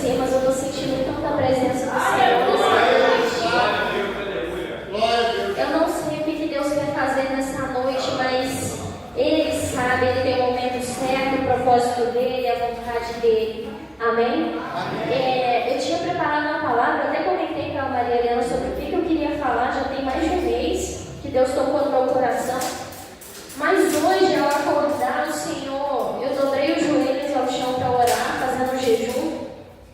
você, mas eu estou sentindo tanta presença do Senhor nessa noite. Eu não sei o que Deus quer fazer nessa noite, mas Ele sabe, Ele tem o momento certo, o propósito dEle, a vontade dEle. Amém? Eu tinha preparado uma palavra, até comentei com a Maria Helena sobre o que eu queria falar, já tem mais de um mês que Deus tocou no meu coração. Mas hoje, ao acordar, o Senhor, eu dobrei os joelhos ao chão para orar, fazendo jejum,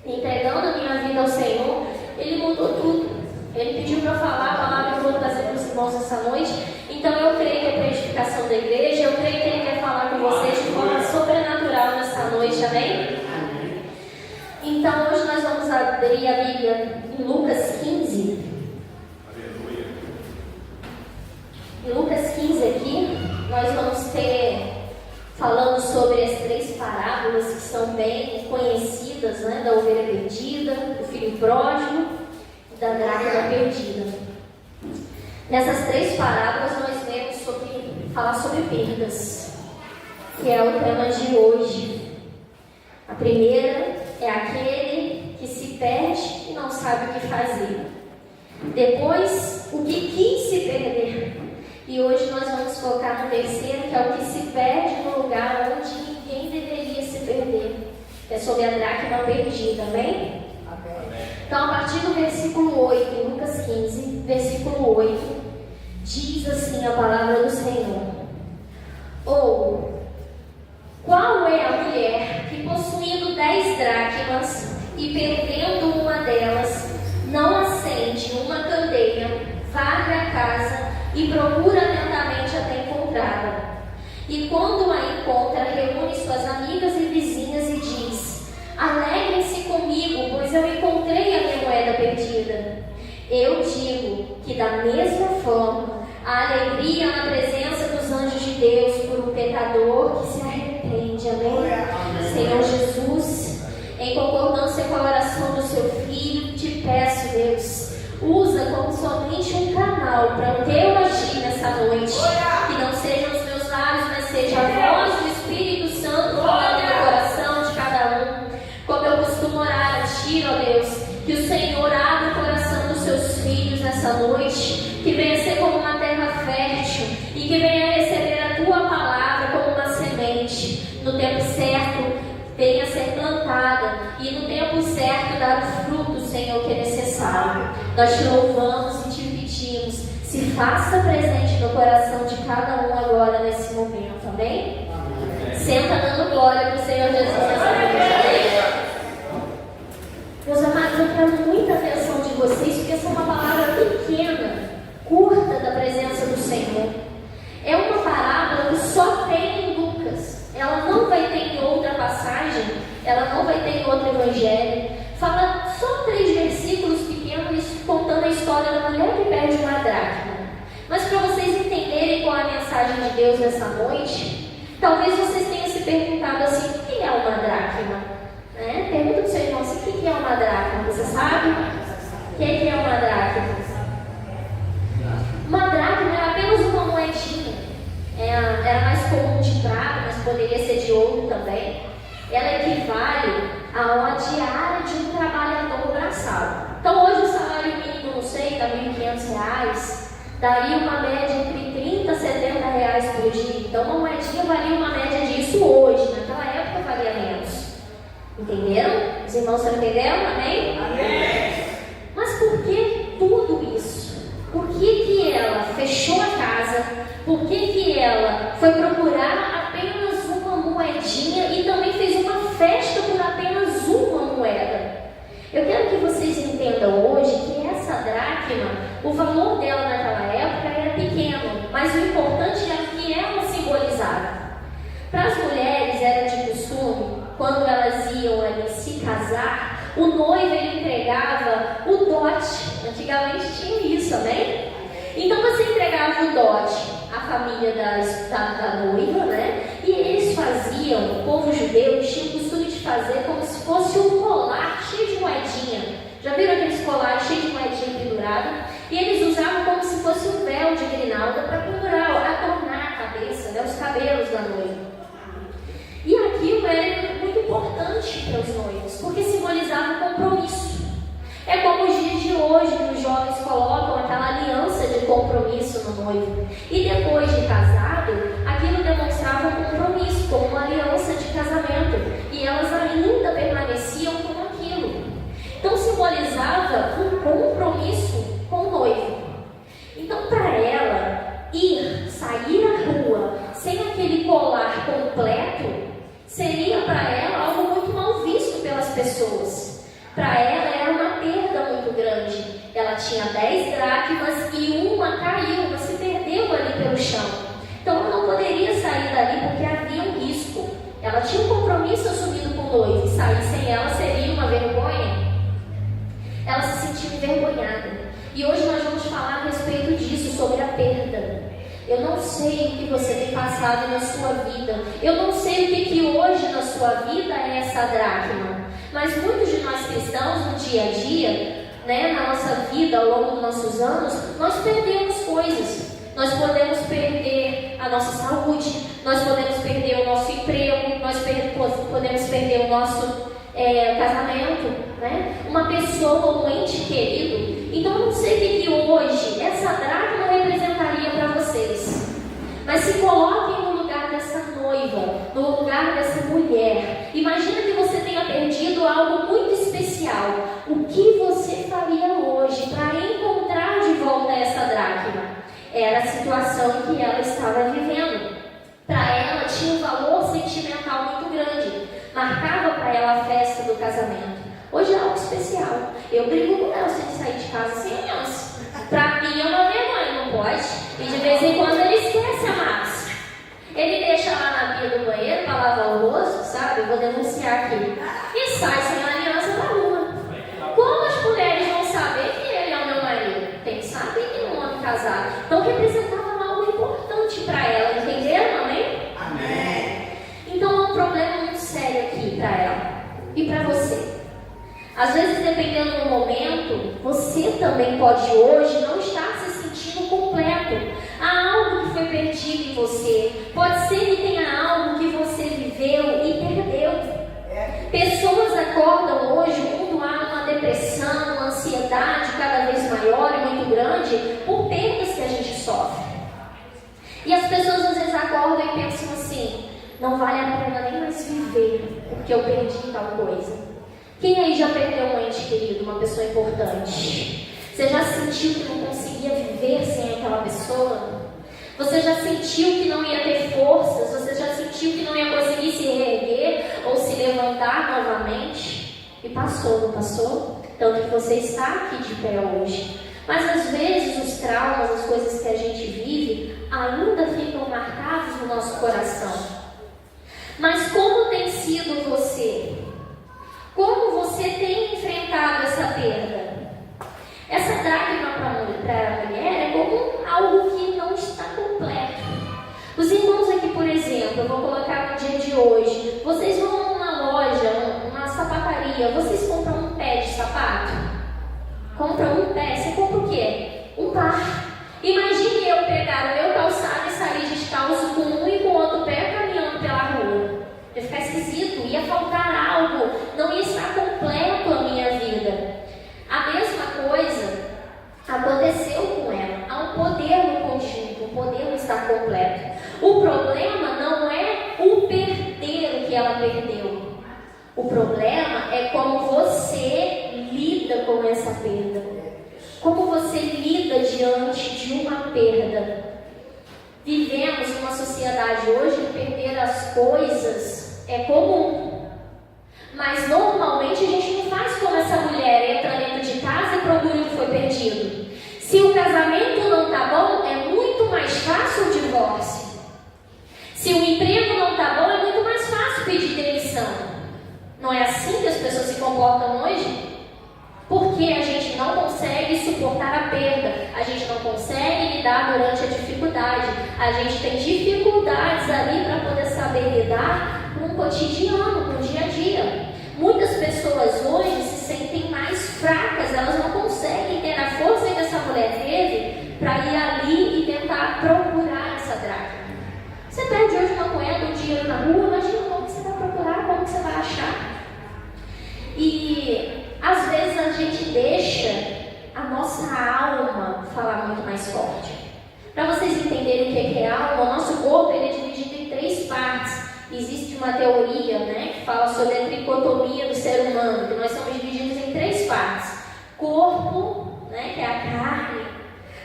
entregando a minha vida ao Senhor. Ele mudou tudo. Ele pediu para eu falar a palavra que eu vou trazer para os irmãos essa noite. Então eu creio que é para a edificação da igreja, eu creio que Ele quer falar com vocês de forma sobrenatural nessa noite, amém? Então hoje nós vamos abrir a Bíblia em Lucas 15. Em Lucas 15 aqui, nós vamos ter falando sobre as 3 parábolas que são bem conhecidas, né? Da ovelha perdida, do filho pródigo e da dracma perdida. Nessas 3 parábolas nós vemos falar sobre perdas, que é o tema de hoje. A primeira é aquele que se perde e não sabe o que fazer. Depois, o que quis se perder. E hoje nós vamos focar no terceiro, que é o que se perde no lugar onde ninguém deveria se perder. É sobre a dracma perdida, amém? Então, a partir do versículo 8, em Lucas 15, versículo 8, diz assim a palavra do Senhor: Ou, qual é a mulher que, possuindo 10 dracmas e perdendo uma delas, não acende uma candeia, varre a casa e procura atentamente até encontrá-la? E quando a encontra, reúne suas amigas e vizinhas e diz: Alegrem-se comigo, pois eu encontrei a minha moeda perdida. Eu digo que da mesma forma, a alegria na presença dos anjos de Deus por um pecador que se arrepende. Amém? Senhor Jesus, em concordância com a oração do seu Filho, te peço, Deus, usa como somente um canal para o teu agir nessa noite. Que não sejam os meus lábios, mas seja a voz do Espírito Santo falando no coração de cada um. Como eu costumo orar a ti, ó Deus, que o Senhor abra o coração dos seus filhos nessa noite, que venha ser como uma terra fértil e que venha receber a tua palavra como uma semente. No tempo certo, venha ser plantada e no tempo certo dar o fruto, Senhor, que é necessário. Nós te louvamos e te pedimos, se faça presente no coração de cada um agora nesse momento, amém? Senta dando glória para o Senhor Jesus nessa noite. Meus amados, eu quero muita atenção de vocês, porque essa é uma palavra pequena, curta da presença do Senhor. É uma parábola que só tem em Lucas. Ela não vai ter em outra passagem, ela não vai ter em outro evangelho. Fala só 3 versículos pequenos contando a história da mulher que perde uma dracma. Mas para vocês entenderem qual é a mensagem de Deus nessa noite, talvez vocês tenham se perguntado assim: o que é uma dracma? Pergunta para o seu irmão assim: o que é uma dracma? Você sabe? O que é uma dracma? Uma dracma é apenas uma moedinha. Era mais comum de prata, mas poderia ser de ouro também. Ela equivale a uma diária de um trabalhador braçal. Então hoje o salário mínimo, não sei, está R$1.500, daria uma média entre 30 a 70 reais por dia. Então uma moedinha valia uma média disso hoje. Naquela época valia menos. Entenderam? Os irmãos estão entendendo? Amém? Amém. Mas por que tudo isso? Por que ela fechou a casa? Por que ela foi procurar apenas uma moedinha e também fez uma festa por apenas uma moeda? Eu quero que vocês entendam hoje que essa dracma, o valor dela naquela época era pequeno, mas o importante é o que ela simbolizava. Para as mulheres era de costume, quando elas iam ali se casar, o noivo ele entregava o dote. Antigamente tinha isso, amém? Então você entregava o dote à família da noiva, né? E eles faziam, o povo judeu tinha o costume de fazer como se fosse um colar cheio de moedinha. Já viram aqueles colares cheios de moedinha pendurada? E eles usavam como se fosse um véu de grinalda para pendurar, adornar a cabeça, né? Os cabelos da noiva. E aquilo era muito importante. importante para os noivos, porque simbolizava um compromisso. É como os dias de hoje, que os jovens colocam aquela aliança de compromisso no noivo. E depois de casado, aquilo demonstrava um compromisso, como uma aliança de casamento. E elas ainda permaneciam com aquilo. Então simbolizava um compromisso com o noivo. Então, para ela, sair à rua sem aquele colar completo, seria para ela algo muito mal visto pelas pessoas. Para ela era uma perda muito grande. Ela tinha 10 dracmas e uma caiu, uma se perdeu ali pelo chão. Então ela não poderia sair dali porque havia um risco. Ela tinha um compromisso assumido com o noivo, e sair sem ela seria uma vergonha. Ela se sentiu envergonhada. E hoje nós vamos falar a respeito disso, sobre a perda. Eu não sei o que você tem passado na sua vida. Eu não sei o que hoje na sua vida é essa dracma. Mas muitos de nós cristãos, no dia a dia, na nossa vida, ao longo dos nossos anos, nós perdemos coisas. Nós podemos perder a nossa saúde, nós podemos perder o nosso emprego, nós podemos perder o nosso casamento, uma pessoa, um ente querido. Então eu não sei o que hoje essa dracma representaria para vocês. Mas se coloquem no lugar dessa noiva, no lugar dessa mulher. Imagina que você tenha perdido algo muito especial. O que você faria hoje para encontrar de volta essa dracma? Era a situação que ela estava vivendo. Para ela tinha um valor sentimental muito grande. Marcava para ela a festa do casamento. Hoje é algo especial. Eu brigo com ela se ele sair de casa sem aliança. Para mim é uma vergonha, não pode? E de vez em quando ele esquece a massa. Ele deixa lá na pia do banheiro para lavar o rosto, sabe? Eu vou denunciar aqui. E sai sem aliança para a rua. Como as mulheres vão saber que ele é o meu marido? Tem que saber que é um homem casado. Então representava algo importante para ela, entenderam? Amém? Amém. Então é um problema muito sério aqui para ela e para você. Às vezes, dependendo do momento, você também pode hoje não estar se sentindo completo. Há algo que foi perdido em você. Pode ser que tenha algo que você viveu e perdeu. Pessoas acordam hoje, o mundo há uma depressão, uma ansiedade cada vez maior e muito grande por perdas que a gente sofre. E as pessoas às vezes acordam e pensam assim: não vale a pena nem mais viver porque eu perdi tal coisa. Quem aí já perdeu um ente querido, uma pessoa importante? Você já sentiu que não conseguia viver sem aquela pessoa? Você já sentiu que não ia ter forças? Você já sentiu que não ia conseguir se reerguer ou se levantar novamente? E passou, não passou? Tanto que você está aqui de pé hoje. Mas às vezes os traumas, as coisas que a gente vive, ainda ficam marcados no nosso coração. Mas como tem sido você? Como você tem enfrentado essa perda? Essa dracma para a mulher é como algo que não está completo. Os irmãos aqui, por exemplo, eu vou colocar no dia de hoje. Vocês vão numa loja, numa sapataria, vocês compram um pé de sapato? Compram um pé? Você compra o quê? Um par. Imagine eu pegar o meu calçado e sair descalço com um e com o outro pé caminhando pela rua. Ia ficar esquisito, ia faltar algo, não ia estar completo a minha vida. A mesma coisa aconteceu com ela. Há um poder no conjunto, o poder não está completo. O problema não é o perder o que ela perdeu. O problema é como você lida com essa perda. Como você lida diante de uma perda. Vivemos numa sociedade hoje que perder as coisas é comum. Mas normalmente a gente não faz como essa mulher, entra dentro de casa e procura o que foi perdido. Se o casamento não está bom, é muito mais fácil o divórcio. Se o emprego não está bom, é muito mais fácil pedir demissão. Não é assim que as pessoas se comportam hoje? Porque a gente não consegue suportar a perda, a gente não consegue lidar durante a dificuldade, a gente tem dificuldades ali para poder saber lidar com o cotidiano, com o dia a dia. Muitas pessoas hoje se sentem mais fracas, elas não conseguem ter a força que essa mulher teve para ir ali e tentar procurar essa dracma. Você perde hoje uma moeda, um dinheiro na rua, imagina como que você vai procurar, como que você vai achar. gente deixa a nossa alma falar muito mais forte. Para vocês entenderem o que é alma, o nosso corpo ele é dividido em 3 partes. Existe uma teoria, né, que fala sobre a tricotomia do ser humano, que nós somos divididos em 3 partes. Corpo, né, que é a carne,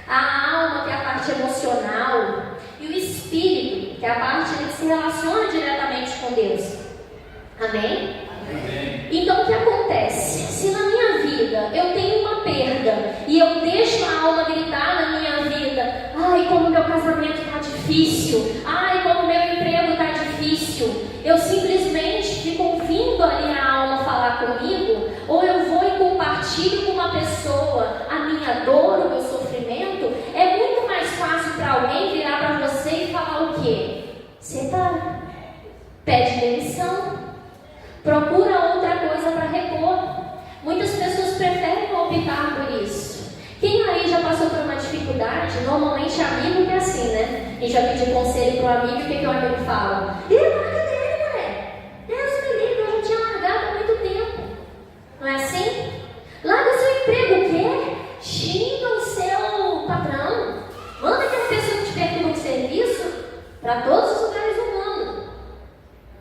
a alma, que é a parte emocional, e o espírito, que é a parte que se relaciona diretamente com Deus. Amém? Amém. Então o que acontece? Se na minha vida eu tenho uma perda e eu deixo a alma gritar na minha vida, ai, como meu casamento está difícil, ai, como meu emprego está difícil, eu simplesmente fico ouvindo ali a alma falar comigo, ou eu vou e compartilho com uma pessoa a minha dor, o meu sofrimento, é muito mais fácil para alguém virar para você e falar o quê? Separa, pede demissão, procura outra coisa para repor. Muitas pessoas preferem optar por isso. Quem aí já passou por uma dificuldade, normalmente amigo que é assim, né? A gente vai pedir conselho para o amigo, o que o amigo fala? Larga dele, mulher! Deus me livre, eu já tinha largado há muito tempo. Não é assim? Larga o seu emprego, o quê? Xinga o seu patrão. Manda aquela pessoa que te perturba o serviço para todos os lugares do mundo.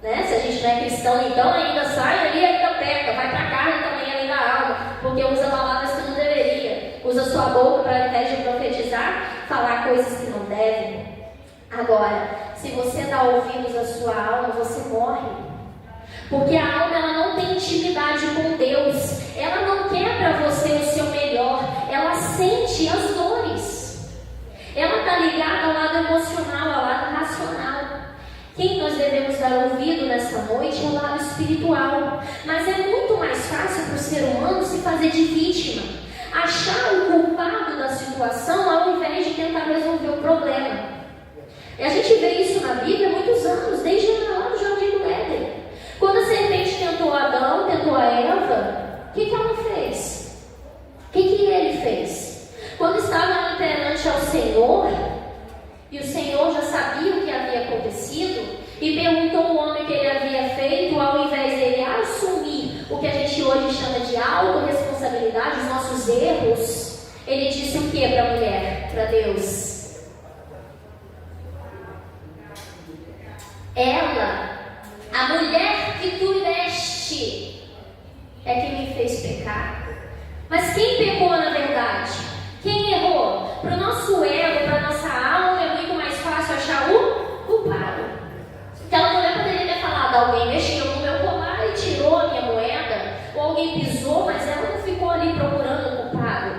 Né? Se a gente não é cristão, então ainda sai ali, ainda peca, vai para a carne também, além da alma, porque usa palavras que não deveria, usa sua boca para, ao invés de profetizar, falar coisas que não devem. Agora, se você dá ouvidos à sua alma, você morre, porque a alma ela não tem intimidade com Deus, ela não quer para você o seu melhor, ela sente as dores, ela está ligada ao lado emocional, ao lado racional. Quem nós devemos dar ouvido nessa noite é o lado espiritual. Mas é muito mais fácil para o ser humano se fazer de vítima, achar o culpado da situação ao invés de tentar resolver o problema. E a gente vê isso na Bíblia há muitos anos, desde lá do Jardim do Éden. Quando a serpente tentou Adão, tentou a Eva, o que ela fez? O que ele fez? Quando estava perante ao Senhor, e o Senhor já sabia o que havia acontecido, e perguntou ao homem o que ele havia feito, ao invés dele assumir o que a gente hoje chama de autorresponsabilidade, os nossos erros, ele disse o que para a mulher? Para Deus. Ela, a mulher que tu deste, é que me fez pecar. Mas quem pecou na verdade? Quem errou? Para o nosso ego, para a nossa alma, é muito mais fácil achar o culpado. Aquela mulher poderia ter falado, alguém mexeu no meu colar e tirou a minha moeda, ou alguém pisou, mas ela não ficou ali procurando o culpado.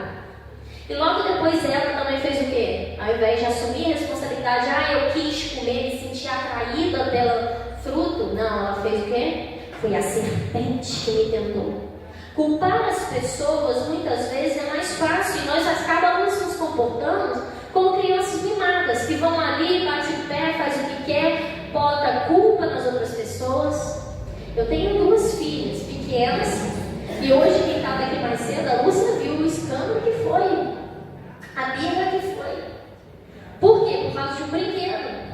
E logo depois ela também fez o quê? Ao invés de assumir a responsabilidade, eu quis comer, me senti atraída pelo fruto. Não, ela fez o quê? Foi a serpente que me tentou. Culpar as pessoas muitas vezes é mais fácil e nós acabamos nos comportando como crianças mimadas que vão ali, bate o pé, faz o que quer, bota a culpa nas outras pessoas. Eu tenho 2 filhas pequenas e hoje quem estava aqui mais cedo, a Lúcia viu o escândalo que foi, a birra que foi. Por quê? Por causa de um brinquedo.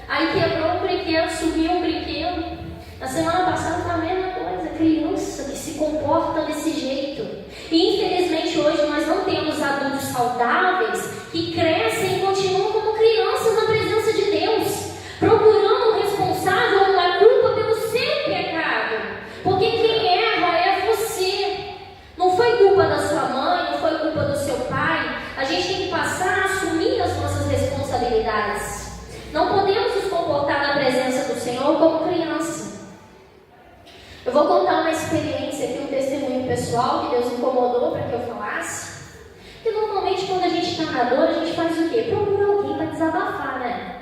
Aí quebrou um brinquedo, subiu um brinquedo. Na semana passada foi a mesma coisa, criança que se comporta desse jeito. E infelizmente hoje nós não temos adultos saudáveis que crescem e continuam como crianças na presença de Deus, procurando um responsável, uma culpa pelo seu pecado. Porque quem erra é você. Não foi culpa da sua mãe, não foi culpa do seu pai. A gente tem que passar a assumir as nossas responsabilidades. Não podemos nos comportar na presença do Senhor como criança. Eu vou contar uma experiência aqui, um testemunho pessoal que Deus incomodou para que eu falasse. Que normalmente quando a gente está na dor, a gente faz o quê? Procura alguém para desabafar, né?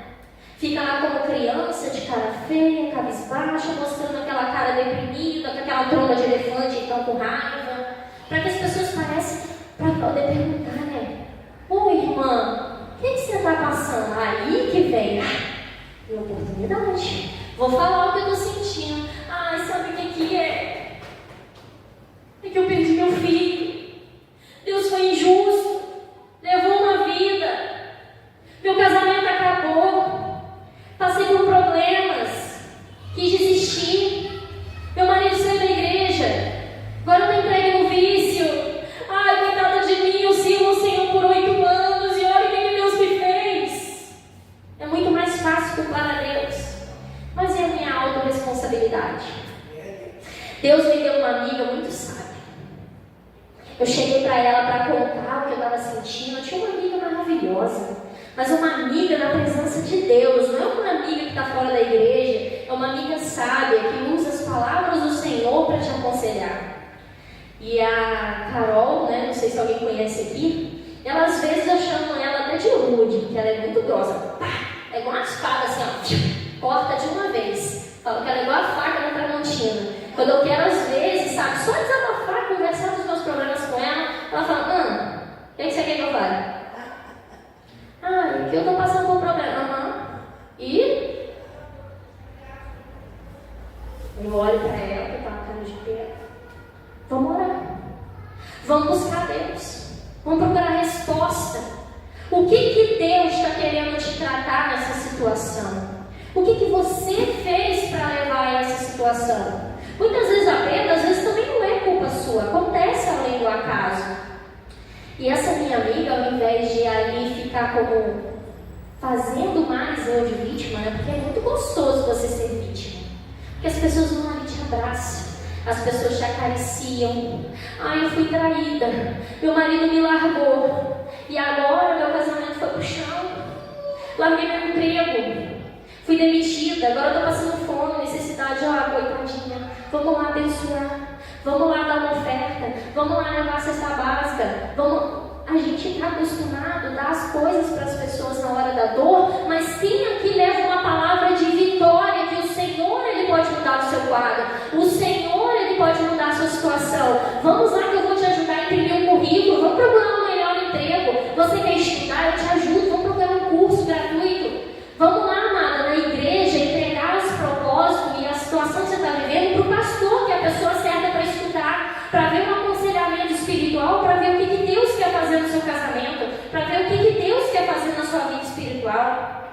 Fica lá como criança, de cara feia, cabisbaixa, mostrando aquela cara deprimida, com aquela tromba de elefante, então com raiva. Para que as pessoas parecem, para poder perguntar, né? Ô irmã, o que você está passando? Aí que vem a oportunidade. Vou falar o que eu estou sentindo. Ai, sabe o que é? É que eu perdi meu filho. Deus foi injusto. Levou uma vida. Meu casamento acabou. Passei por problemas. Quis desistir. Meu marido saiu da igreja. Agora eu estou entregue no vício. Eu cheguei para ela para contar o que eu estava sentindo. Eu tinha uma amiga maravilhosa, mas uma amiga na presença de Deus. Não é uma amiga que está fora da igreja, é uma amiga sábia que usa as palavras do Senhor para te aconselhar. E a Carol, né, não sei se alguém conhece aqui, ela às vezes eu chamo ela até de rude, porque ela é muito grossa. Pá, é igual uma espada assim, ó, corta de uma vez. Falo que ela é igual a faca da Tramontina. Quando eu quero às vezes, sabe, só desabafar, conversar dos meus problemas com ela fala, o que você quer que eu fale? Que eu tô passando por um problema. E eu olho para ela, que tá a cara de pé. Vamos orar. Vamos buscar Deus. Vamos procurar resposta. O que Deus está querendo te tratar nessa situação? O que você fez para levar a essa situação? Muitas vezes a perda, às vezes também não é culpa sua. Acontece além do acaso. E essa minha amiga, ao invés de ali ficar como fazendo mais eu de vítima, né? Porque é muito gostoso você ser vítima. Porque as pessoas vão ali te abraçam. As pessoas te acariciam. Eu fui traída. Meu marido me largou. E agora meu casamento foi pro chão. Larguei meu emprego. Fui demitida. Agora eu tô passando fome, necessidade. Coitadinha. Vamos lá abençoar. Vamos lá dar uma oferta. Vamos lá levar a cesta básica. A gente está acostumado a dar as coisas para as pessoas na hora da dor, mas quem aqui leva uma palavra de vitória, que o Senhor, Ele pode mudar o seu quadro, o Senhor, Ele pode mudar a sua situação. Vamos lá que eu vou te ajudar a imprimir um currículo, vamos procurar um melhor emprego. Você quer estudar? Eu te ajudo, vamos procurar um curso gratuito. Vamos lá, amada, na igreja, entregar os propósitos e a situação que você está vivendo para o pastor, que é a pessoa certa para estudar, para ver um aconselhamento espiritual, para ver o que Deus quer fazer no seu casamento, para ver o que Deus quer fazer na sua vida espiritual.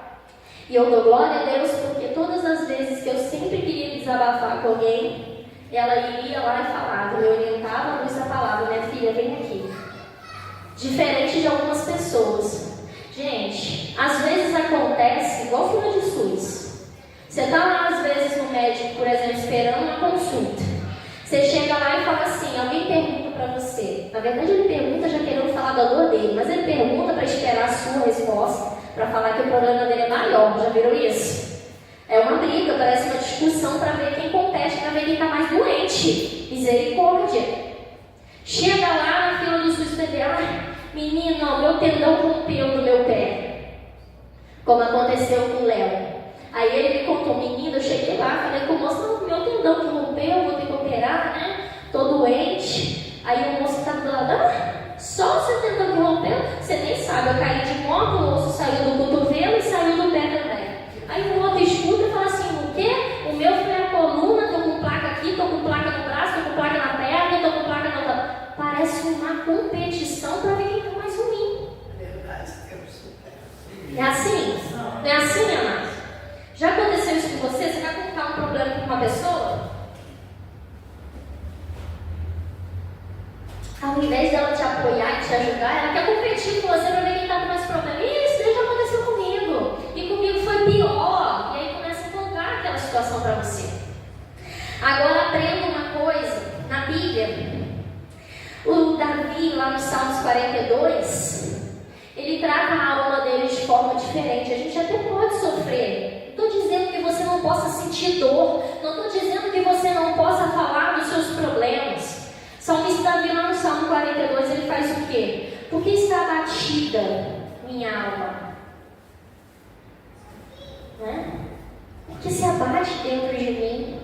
E eu dou glória a Deus porque todas as vezes que eu sempre queria desabafar com alguém, ela iria lá e falava, me orientava a luz da palavra, minha filha, vem aqui. Diferente de algumas pessoas. Gente, às vezes acontece igual fila de SUS. Você está lá às vezes no médico, por exemplo, esperando uma consulta. Você chega lá e fala assim, alguém pergunta para você. Na verdade ele pergunta já querendo falar da dor dele, mas ele pergunta para esperar a sua resposta, para falar que o problema dele é maior. Já viram isso? É uma briga, parece uma discussão para ver quem compete, para ver quem está mais doente. Misericórdia. Chega lá na fila do SUS e fala, menina, meu tendão rompeu do meu pé. Como aconteceu com o Léo. Aí ele me contou, menina, eu cheguei lá, falei com o moço, não, meu tendão que rompeu, vou ter que operar, né? Tô doente. Aí o moço tá do lado, só o seu tendão que rompeu? Você nem sabe, eu caí de moto, o osso saiu do cotovelo e saiu do pé também. Aí o outro escuta e fala assim, o quê? O meu foi a coluna, tô com placa aqui, tô com placa no braço, tô com placa na perna, tô com placa na outra. Parece uma competição para ver quem tá mais ruim. É assim? Não é assim, minha amada? Já aconteceu isso com você? Você vai contar um problema com uma pessoa? Ao invés dela te apoiar e te ajudar, ela quer competir com você para ver quem está com mais problema. Isso já aconteceu comigo. E comigo foi pior. E aí começa a contar aquela situação para você. Agora aprenda uma coisa. Na Bíblia, o Davi, lá no Salmos 42, ele trata a alma dele de forma diferente. A gente até pode sofrer. Não estou dizendo que você não possa sentir dor. Não estou dizendo que você não possa falar dos seus problemas. Salmista Davi, lá no Salmo 42, ele faz o quê? Por que está abatida minha alma? Né? Por que se abate dentro de mim?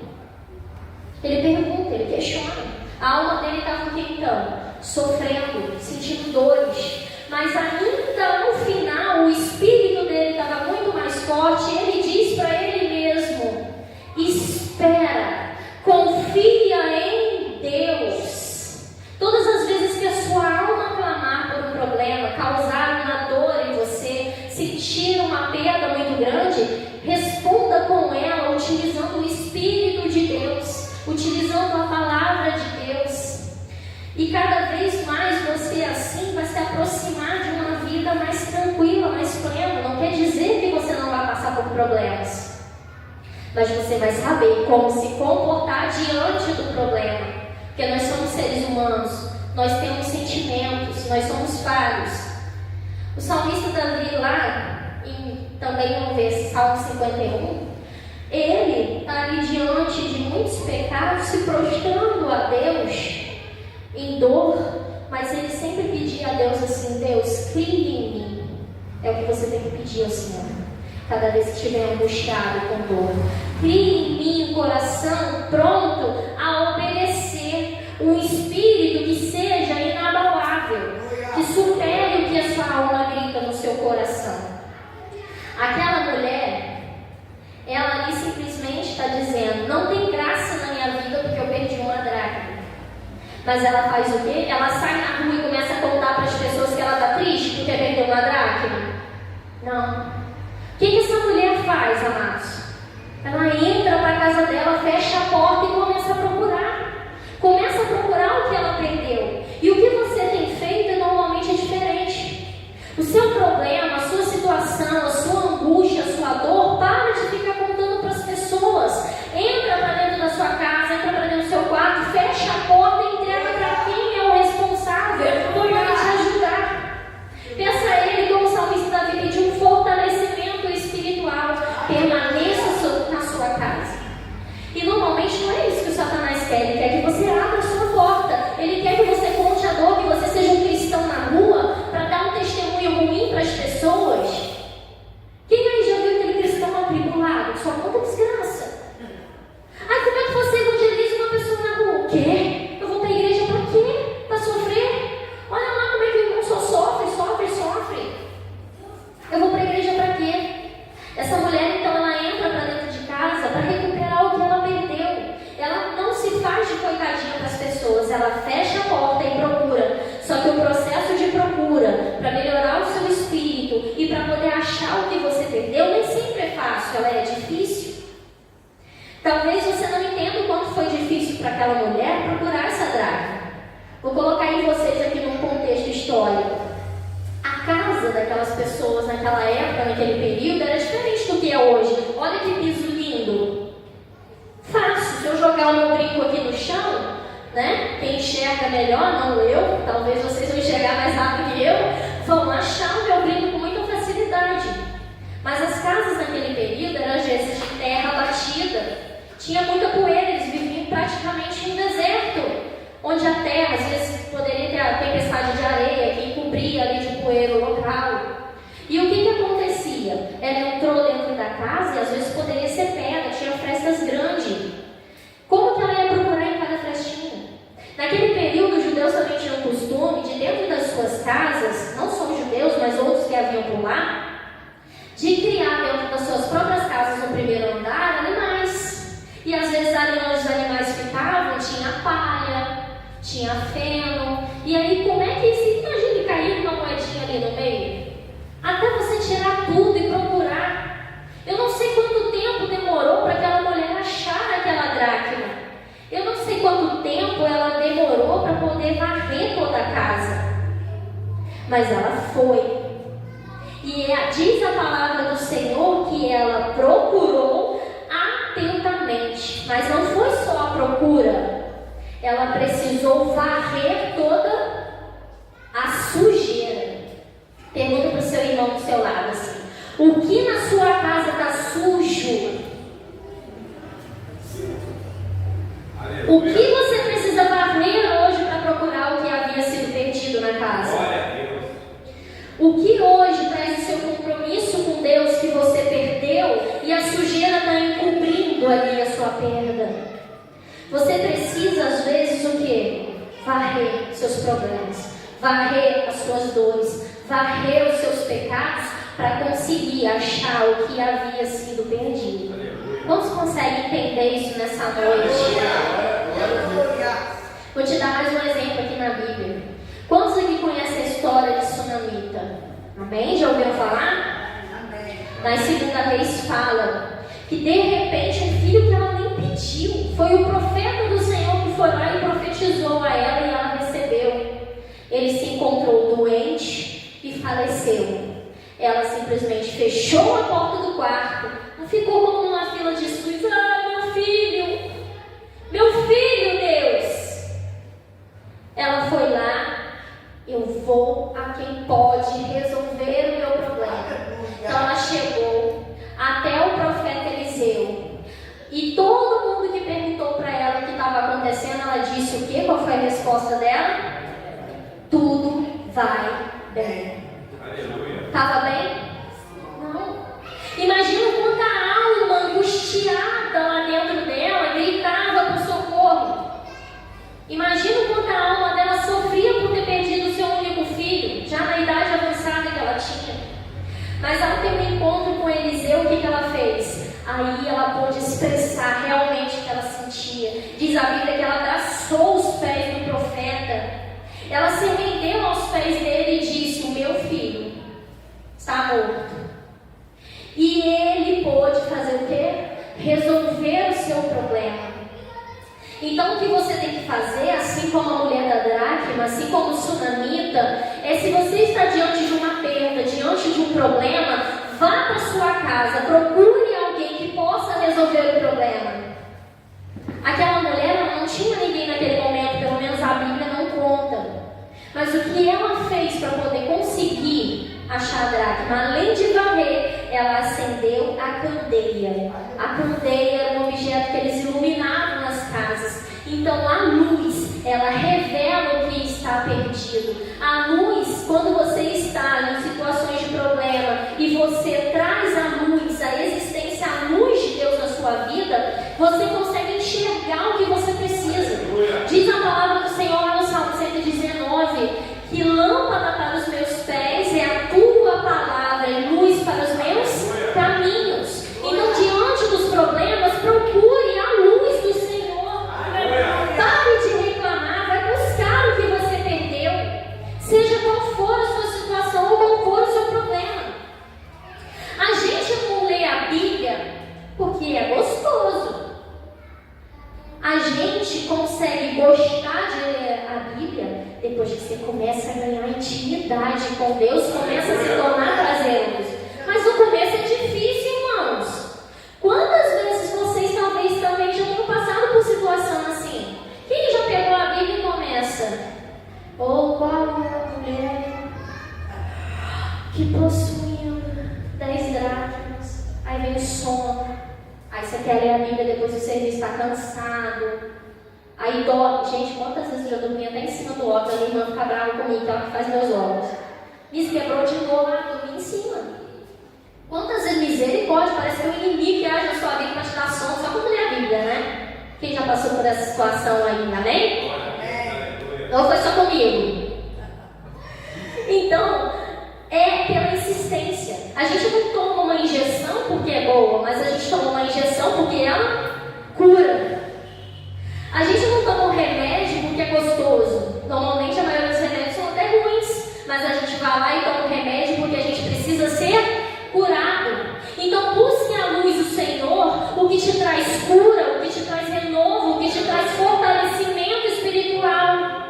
Ele pergunta, ele questiona. A alma dele estava o que então? Sofrendo, sentindo dores. Mas ainda no final, o espírito dele estava muito mais forte. Ele diz para ele mesmo, espera, confia em Deus. Todas as vezes que a sua alma clamar por um problema, causar uma dor em você, sentir uma perda muito grande, responda com ela utilizando o Espírito de Deus, utilizando a palavra de Deus. E cada vez mais você assim vai se aproximar de uma vida mais tranquila, mais plena. Não quer dizer que você não vai passar por problemas, mas você vai saber como se comportar diante do problema. Porque nós somos seres humanos, nós temos sentimentos, nós somos falhos. O salmista Davi lá, também vamos ver Salmo 51, ele está ali diante de muitos pecados, se prostrando a Deus em dor, mas ele sempre pedia a Deus assim: Deus, crie em mim. É o que você tem que pedir ao Senhor, cada vez que estiver angustiado com dor. Crie em mim um coração pronto a obedecer, um espírito que seja inabalável, que supere o que a sua alma grita no seu coração. Aquela mulher, ela ali simplesmente está dizendo: não tem graça na minha vida porque eu perdi uma dracma. Mas ela faz o quê? Ela sai na rua e começa a contar para as pessoas que ela está triste porque perdeu uma dracma? Não. O que essa mulher faz, amados? Ela entra para a casa dela, fecha a porta e começa a procurar. Começa a procurar o que ela perdeu. E o que você tem feito normalmente é diferente. O seu problema, a sua situação, a sua angústia, a sua dor, para de ficar contando para as pessoas. Entra para dentro da sua casa, entra para dentro do seu quarto, fecha a porta e entrega para quem é o responsável por te ajudar. Peça a Ele, como o salmista Davi pediu, um fortalecimento espiritual. Permaneça na sua casa. E normalmente não é isso que o Satanás quer. Ele quer que você abra a sua porta. Ele quer que você conte a dor, que você seja um cristão na rua, para dar um testemunho ruim para as pessoas. Quem aí já viu aquele cristão atribulado? Só conta desgraça. Ah, como é que você evangeliza uma pessoa na rua? O quê? Eu vou para a igreja para quê? Para sofrer? Olha lá como é que o irmão só sofre. Eu vou para a igreja para quê? Essa mulher, então, ela entra para dentro de casa para recuperar o que ela perdeu. Ela não se faz de coitadinha para as pessoas, ela fecha a porta e procura. Só que o processo de procura para melhorar o seu espírito e para poder achar o que você perdeu nem sempre é fácil, ela é difícil. Talvez você não entenda o quanto foi difícil para aquela mulher procurar essa dracma. Vou colocar em vocês aqui num contexto histórico. A casa daquelas pessoas naquela época, naquele período, era diferente do que é hoje. Olha que piso lindo. Fácil, se eu jogar o meu brinco aqui no chão, né? Quem enxerga melhor, não eu, talvez vocês vão enxergar mais rápido que eu, vão achar o meu brinco com muita facilidade. Mas as casas naquele período eram às vezes de terra batida, tinha muita poeira, eles viviam praticamente em um deserto, onde a terra, às vezes, poderia ter a tempestade de areia que cobria ali de poeira o local. E o que acontecia? Ela entrou dentro da casa e às vezes poderia ser pedra, tinha frestas grandes. Como que ela ia procurar em cada frestinha? Naquele período, os judeus também tinham o costume de, dentro das suas casas, não só os judeus, mas outros que haviam por lá, de criar dentro das suas próprias casas no primeiro andar animais. E às vezes ali onde os animais ficavam tinha palha, tinha feno. E aí como é que se imagina cair uma moedinha ali no meio? Até você tirar tudo e procurar. Eu não sei quanto tempo demorou para aquela mulher achar aquela dracma. Eu não sei quanto tempo ela demorou para poder varrer toda a casa. Mas ela foi. E diz a palavra do Senhor que ela procurou atentamente. Mas não foi só a procura. Ela precisou varrer toda a sujeira. Pergunta para o seu irmão do seu lado assim: o que na sua casa está sujo? O que você precisa varrer hoje para procurar o que havia sido perdido na casa? O que hoje traz o seu compromisso com Deus que você perdeu e a sujeira está encobrindo ali a sua perda? Você precisa, às vezes, o quê? Varrer seus problemas, varrer as suas dores, varrer os seus pecados para conseguir achar o que havia sido perdido. Quantos conseguem entender isso nessa noite? Vou te dar mais um exemplo aqui na Bíblia. Quantos aqui conhecem a história de Sunamita? Amém? Já ouviram falar? Amém. Na segunda vez fala que de repente um filho que ela nem pediu, foi o profeta do Senhor que foi lá e profetizou a ela e ela recebeu. Ele se encontrou doente e faleceu. Ela simplesmente fechou a porta do quarto, não ficou como numa fila de SUS. Ah, meu filho, Deus! Ela foi lá eu vou a quem pode resolver o meu problema. Então ela chegou até o profeta Eliseu. E todo mundo que perguntou para ela o que estava acontecendo, ela disse o quê? Qual foi a resposta dela? Tudo vai bem. Estava bem? Não. Imagina quanta alma angustiada lá dentro dela gritava por socorro. Imagina quanta alma dela sofria por ter perdido o seu único filho, já na idade avançada que ela tinha. Mas ao ter um encontro com Eliseu, o que ela fez? Aí ela pôde expressar realmente o que ela sentia. Diz a Bíblia que ela abraçou os pés do profeta. Ela se rendeu aos pés dele e disse: o meu filho está morto. E ele pôde fazer o quê? Resolver o seu problema. Então o que você tem que fazer, assim como a mulher da dracma, assim como o sunamita, é, se você está diante de uma perda, diante de um problema, vá para sua casa, procure alguém que possa resolver o problema. Aquela mulher, ela não tinha ninguém naquele momento, pelo menos a Bíblia não conta. Mas o que ela fez para poder conseguir achar a dracma? Além de varrer, ela acendeu a candeia. A candeia era um objeto que eles iluminavam nas casas. Então a luz, ela revela o que está perdido. A luz, quando você está em situações de problema e você traz a luz, a existência, a luz de Deus na sua vida, você consegue enxergar o que você precisa. Diz a palavra do Senhor lá no Salmo 119, que lâmpada para os meus pés é a tua palavra e luz para os meus caminhos. Então, diante dos problemas, procure a luz do Senhor. Pare de reclamar, vai buscar o que você perdeu. Seja qual for a sua situação ou qual for o seu problema. A gente não lê a Bíblia porque é gostoso. A gente consegue gostar de ler a Bíblia depois que você começa a ganhar intimidade com Deus, começa a se tornar prazeroso. Mas no começo é difícil, irmãos. Quantas vezes vocês talvez também já tenham passado por situação assim? Quem já pegou a Bíblia e começa? Qual é a mulher que possuía 10 dracmas? Aí vem o sono. Aí você quer ler a Bíblia depois do serviço, está cansado. Aí dorme. Gente, quantas vezes eu já dormi até em cima do óculos, a minha irmã fica brava comigo, que ela que faz meus óculos. Me quebrou de novo, eu dormi em cima. Quantas vezes, misericórdia, parece que é o inimigo que age na sua vida para te dar sono, só como ler a Bíblia, né? Quem já passou por essa situação aí, amém? Ou foi só comigo? Então, é pela insistência. A gente não toma uma injeção porque é boa, mas a gente toma uma injeção porque ela cura. A gente não toma um remédio porque é gostoso. Normalmente a maioria dos remédios são até ruins, mas a gente vai lá e toma um remédio porque a gente precisa ser curado. Então busque a luz do Senhor, o que te traz cura, o que te traz renovo, o que te traz fortalecimento espiritual.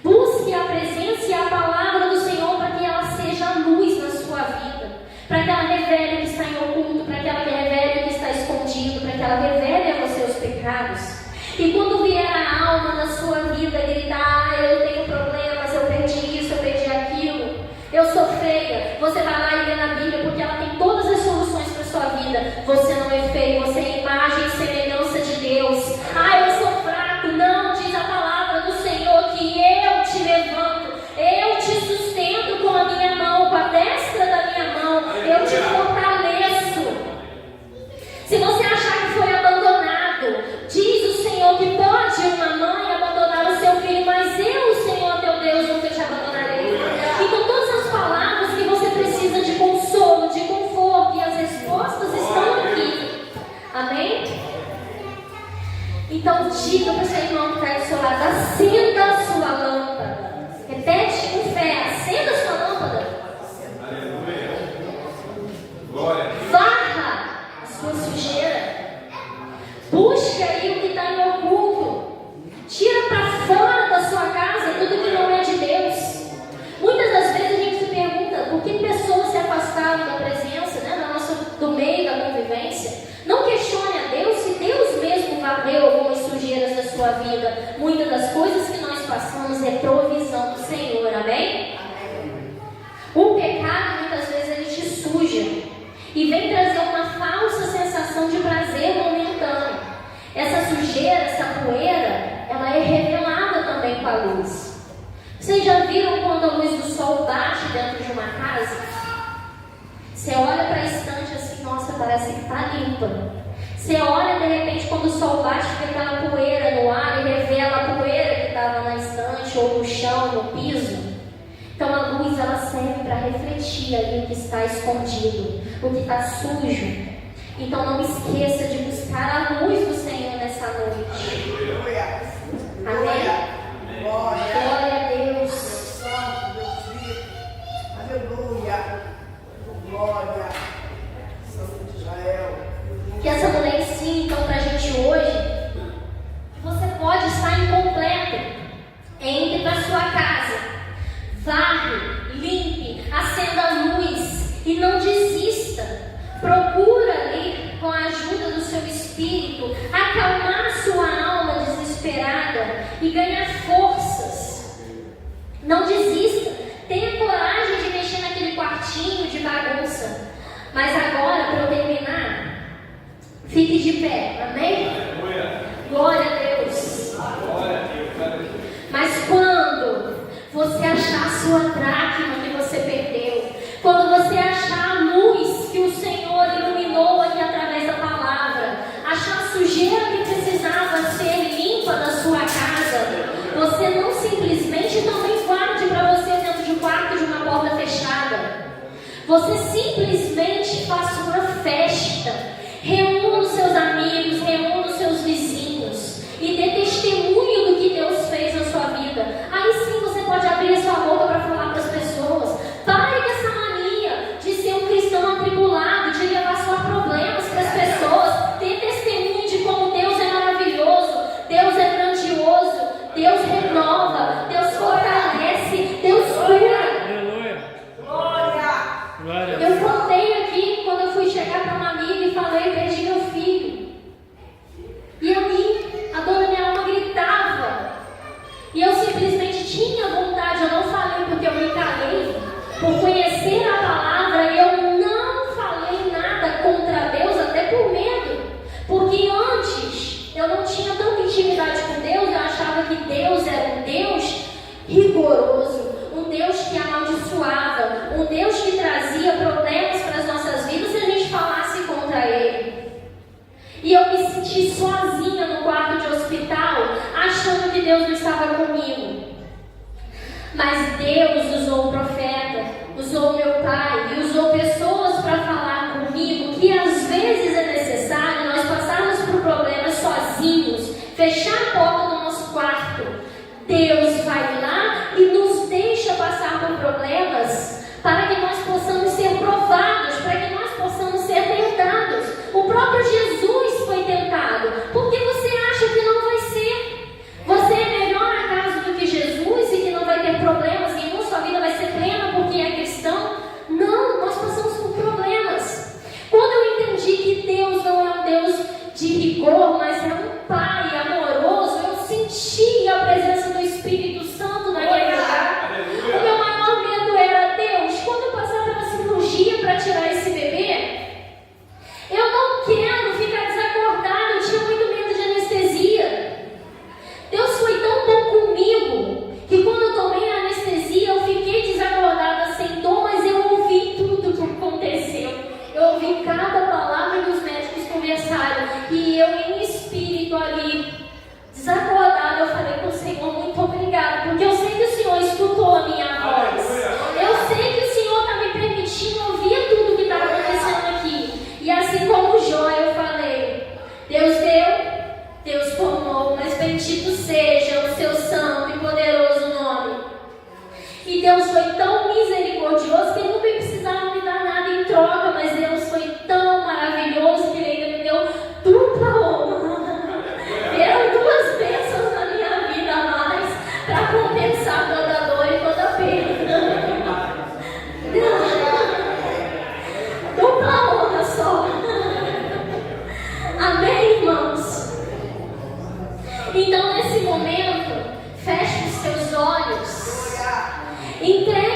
Busque a presença e a palavra do Senhor para que ela seja a luz na sua vida, para que ela revele o que está em oculto, para que ela revele o que está escondido, para que ela revele a você os pecados. E quando vier a alma na sua vida gritar: eu tenho problemas, eu perdi isso, eu perdi aquilo, eu sou feia, você vai lá e lê na Bíblia, porque ela tem todas as soluções para a sua vida. Você não é feio, você é imagem e semelhança de Deus. Eu sou fraco. Não, diz a palavra do Senhor que eu te levanto, eu te sustento com a minha mão, com a destra da minha mão, eu te fortaleço. Se você achar que foi abandonado, diz o Senhor que pode uma mãe abandonar o seu filho mais sujeira, essa poeira, ela é revelada também com a luz. Vocês já viram quando a luz do sol bate dentro de uma casa? Você olha para a estante assim, nossa, parece que está limpa. Você olha, de repente, quando o sol bate, vê aquela poeira no ar e revela a poeira que estava na estante, ou no chão, no piso. Então a luz, ela serve para refletir ali o que está escondido, o que está sujo. Então não esqueça de buscar a luz do Senhor nessa noite. Amém? Glória a Deus. Aleluia. Glória. Santo de Israel. Que essa mulher ensine então para a gente hoje que você pode estar incompleto. Entre para a sua casa, varre, limpe, acenda a luz e não desista. Procura ali, com a ajuda do seu espírito, acalmar a sua alma desesperada e ganhar forças. Não desista. Tenha coragem de mexer naquele quartinho de bagunça. Mas agora, para eu terminar, fique de pé. Amém? Glória a Deus. Mas quando você achar a sua dracma que você perdeu, quando você achar a luz que o Senhor iluminou aqui através da palavra, achar a sujeira que precisava ser limpa da sua casa, você não simplesmente também guarde para você dentro de um quarto de uma porta fechada. Você simplesmente faça uma festa, reúna os seus amigos, reúna os seus vizinhos e dê testemunho do que Deus fez na sua vida. Aí sim você pode abrir a sua boca para falar para as pessoas. Pare com essa mania de ser um cristão atribulado, de levar só problemas para as pessoas. Dê testemunho de como Deus é maravilhoso, Deus é grandioso, Deus renova, Deus fortalece, Deus cura. Eu contei aqui quando eu fui chegar para uma amiga e falei, perdi meu filho. E ali, a dor da minha alma gritava. E eu simplesmente tinha vontade, eu não falei porque eu me calei. Por conhecer a palavra, eu não falei nada contra Deus, até por medo. Porque antes, eu não tinha tanta intimidade com Deus, eu achava que Deus era um Deus rigoroso, um Deus que amaldiçoava, um Deus que trazia problemas para as nossas vidas se a gente falasse contra Ele. E eu me senti sozinha no quarto de hospital, achando que Deus não estava comigo. Mas Deus usou o profeta, usou meu pai e usou pessoas para falar comigo que às vezes é necessário nós passarmos por problemas sozinhos, fechar a porta do nosso quarto. Deus vai lá e nos deixa passar por problemas para que nós possamos ser provados, para que nós possamos ser tentados. O próprio Jesus foi tentado. Por que você acha que não vai ser? Você é melhor acaso do que Jesus e que não vai ter problemas nenhum? Sua vida vai ser plena porque é cristão? Não, nós passamos por problemas. Quando eu entendi que Deus não é um Deus de rigor, mas é um Pai amoroso, eu senti a presença do Espírito Santo naquele lugar. O meu maior medo era, Deus, quando eu passar pela cirurgia para tirar esse bebê, eu não quero ficar desacordada, eu tinha muito medo de anestesia. Deus foi tão bom comigo, que quando eu tomei a anestesia, eu fiquei desacordada sem dor, mas eu ouvi tudo o que aconteceu. Eu ouvi cada palavra que os médicos conversaram, e eu em espírito ali, desacordada, eu falei com o Senhor, muito obrigada, porque eu sei que o Senhor escutou a minha voz. Eu sei que o Senhor está me permitindo ouvir tudo que está acontecendo aqui. E assim como Jó, eu falei, Deus deu, Deus tomou, mas bendito seja o seu santo e poderoso nome. E Deus foi tão misericordioso que Ele não precisava me dar nada em troca, mas Deus foi tão maravilhoso que Ele ainda me deu dupla honra. Deram duas bênçãos na minha vida a mais para compensar toda a dor e toda a perda. Dupla honra só. Amém, irmãos? Então, nesse momento, feche os seus olhos. Entregue